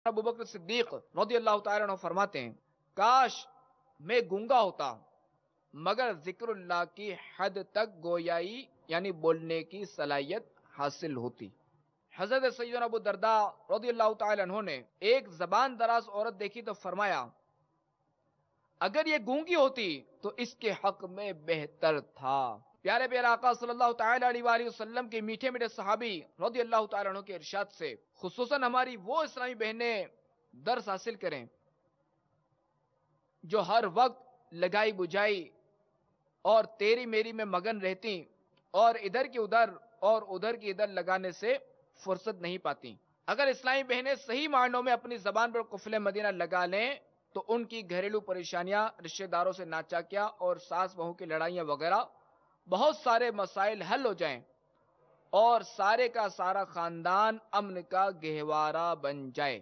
ابو بکر صدیق رضی اللہ تعالیٰ عنہ فرماتے ہیں کاش میں گونگا ہوتا مگر ذکر اللہ کی حد تک گویائی یعنی بولنے کی صلاحیت حاصل ہوتی۔ حضرت سیدنا ابو درداء رضی اللہ تعالیٰ عنہ نے ایک زبان دراز عورت دیکھی تو فرمایا اگر یہ گونگی ہوتی تو اس کے حق میں بہتر تھا۔ پیارے پیارے آقا صلی اللہ تعالیٰ علیہ وآلہ وسلم کے میٹھے میٹھے صحابی رضی اللہ تعالیٰ عنہ کے ارشاد سے خصوصاً ہماری وہ اسلامی بہنیں درس حاصل کریں جو ہر وقت لگائی بجائی اور تیری میری میں مگن رہتی اور ادھر کی ادھر اور ادھر کی ادھر لگانے سے فرصت نہیں پاتی۔ اگر اسلامی بہنیں صحیح معنوں میں اپنی زبان پر قفل مدینہ لگا لیں تو ان کی گھریلو پریشانیاں، رشتہ داروں سے ناچاکیاں اور ساس بہو کی لڑائیاں وغیرہ بہت سارے مسائل حل ہو جائیں اور سارے کا سارا خاندان امن کا گہوارہ بن جائے،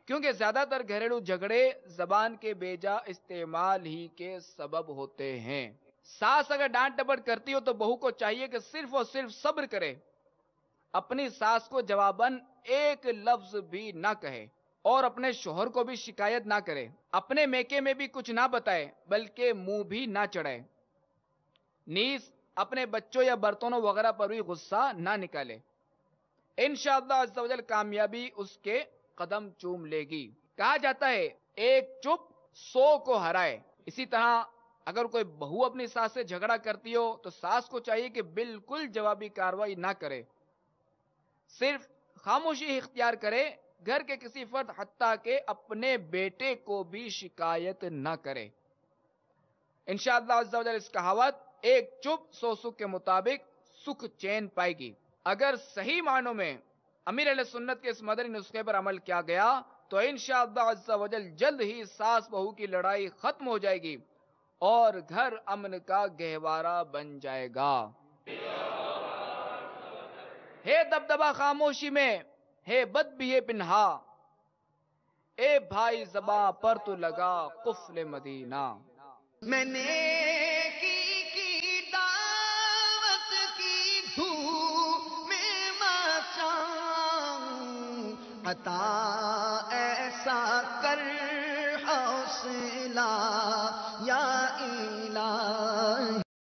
کیونکہ زیادہ تر گھریلو جھگڑے زبان کے بیجا استعمال ہی کے سبب ہوتے ہیں۔ ساس اگر ڈانٹ ڈپٹ کرتی ہو تو بہو کو چاہیے کہ صرف اور صرف صبر کرے، اپنی ساس کو جواباً ایک لفظ بھی نہ کہے اور اپنے شوہر کو بھی شکایت نہ کرے، اپنے میکے میں بھی کچھ نہ بتائے بلکہ منہ بھی نہ چڑھائے، نیز اپنے بچوں یا برتنوں وغیرہ پر بھی غصہ نہ نکالے۔ انشاءاللہ عز و جل کامیابی اس کے قدم چوم لے گی۔ کہا جاتا ہے ایک چپ 100 کو ہرائے۔ اسی طرح اگر کوئی بہو اپنی ساس سے جھگڑا کرتی ہو تو ساس کو چاہیے کہ بالکل جوابی کارروائی نہ کرے، صرف خاموشی اختیار کرے، گھر کے کسی فرد حتیٰ کہ اپنے بیٹے کو بھی شکایت نہ کرے۔ انشاءاللہ عز و جل اس کہاوت ایک چپ 100 سکھ کے مطابق سکھ چین پائے گی۔ اگر صحیح معنوں میں امیر علیہ سنت کے اس مدنی نسخے پر عمل کیا گیا تو انشاءاللہ عز و جل جلد ہی ساس بہو کی لڑائی ختم ہو جائے گی اور گھر امن کا گہوارہ بن جائے گا۔ ہے دبدبا خاموشی میں، ہے بد بھی ہے پنہا، اے بھائی زباں پر تو لگا قفل مدینہ۔ میں نے کی دعوت کی دھوم میں مچاؤں، عطا ایسا کر حوصلہ